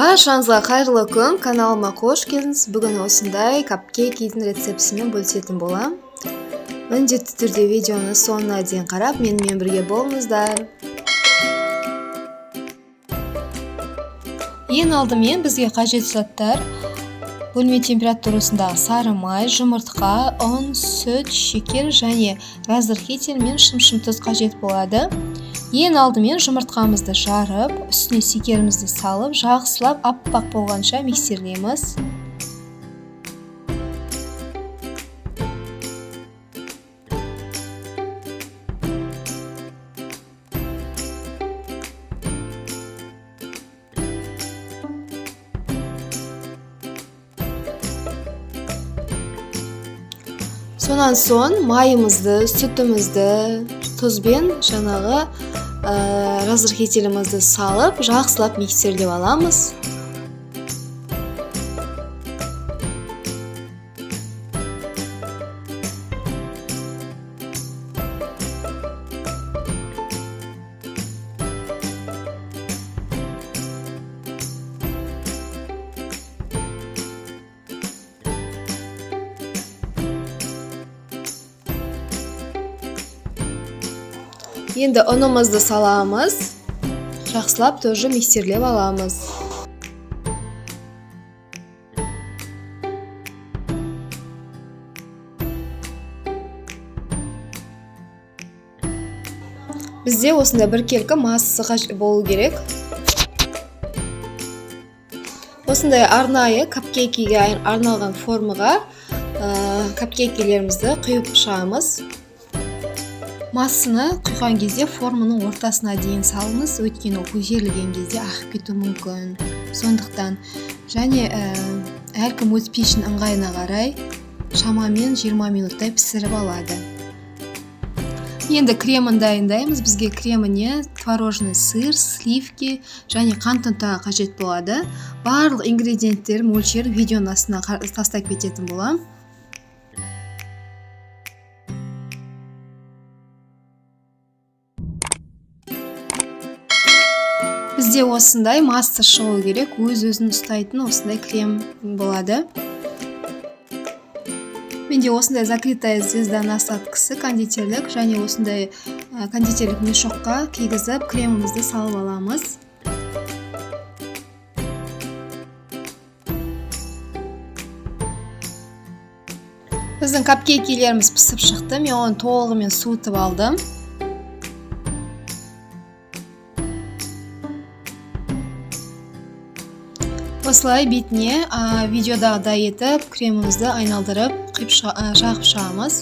Баршаңызға қайырлы күн, каналыма қош келдіңіз. Бүгін осындай капкейктің рецептісімен бөлісетін болам. Міндетті түрде видеоны соңына дейін қарап, менімен бірге болыңыздар. Ең алдымен бізге қажет заттар: бөлме температурасындағы сары май, жұмыртқа, ұн, сүт, шекер және разрыхитель мен шым-шым тұз қажет болады. Ең алдымен жұмыртқамызды жарып, үстіне шекерімізді салып, жақсылап аппақ болғанша миксерлейміз. Сонан соң майымызды, сүтімізді, тұзбен жаңағы разрыхителімізді салып, жақсылап миксерлеп аламыз. Енді ұнымызды саламыз, жақсылап тоже миксерлеп аламыз. Бізде осындай біркелкі массасы болу керек. Осындай арнайы капкейкіге арналған формаға капкейкілерімізді құйып шығамыз. Массаны құйған кезде форманың ортасына дейін салыңыз, өйткені ол көтерілген кезде ағып кетуі мүмкін. Сондықтан және әркім өз пештің ыңғайына қарай шамамен 20 минуттай пісіріп алады. Енді кремін дайындаймыз. Бізге креміне творожный сыр, сливки және қант ұнтағы қажет болады. Барлық ингредиенттер мөлшер видеоның астына тастап кететін болам. Бізде осындай масса шығу керек, өз-өзін ұстайтын осындай крем болады. Менде осындай закрытая звезда насадкасы кондитерлік және осындай кондитерлік мешокқа кигізіп кремімізді салып аламыз. Біздің капкейкілеріміз пісіп шықты. Мен оны толығымен суытып алдым. Осылай бетіне видеодағыдай етіп кремімізді айналдырып жағып шығамыз.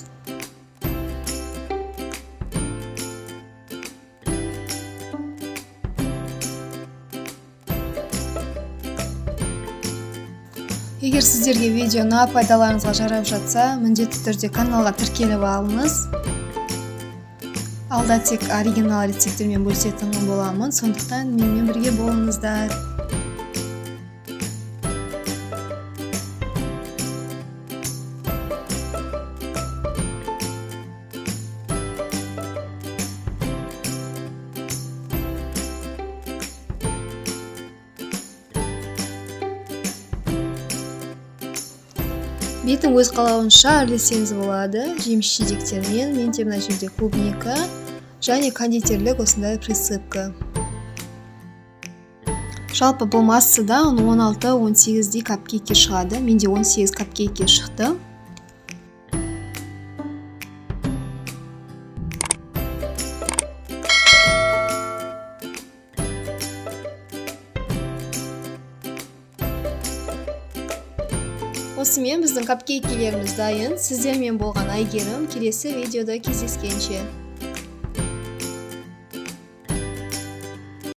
Егер сіздерге видеоны пайдаларыңызға жарап жатса, міндетті түрде каналға тіркеліп алыңыз. Алда тек оригинал рецепттермен бөлісетін боламын, сондықтан менімен бірге болыңыздар. Бетін өз қалауынша әрлесеңіз болады. Жеміс-жидектермен, менде мына жерде клубника және кондитерлік осындай присыпка. Жалпы бұл массада 16-18 капкейкке шығады. Менде 18 капкейкке шықты. Осымен біздің капкейкілеріміз дайын. Сіздермен болған Айгерім. Келесі видеода кездескенше.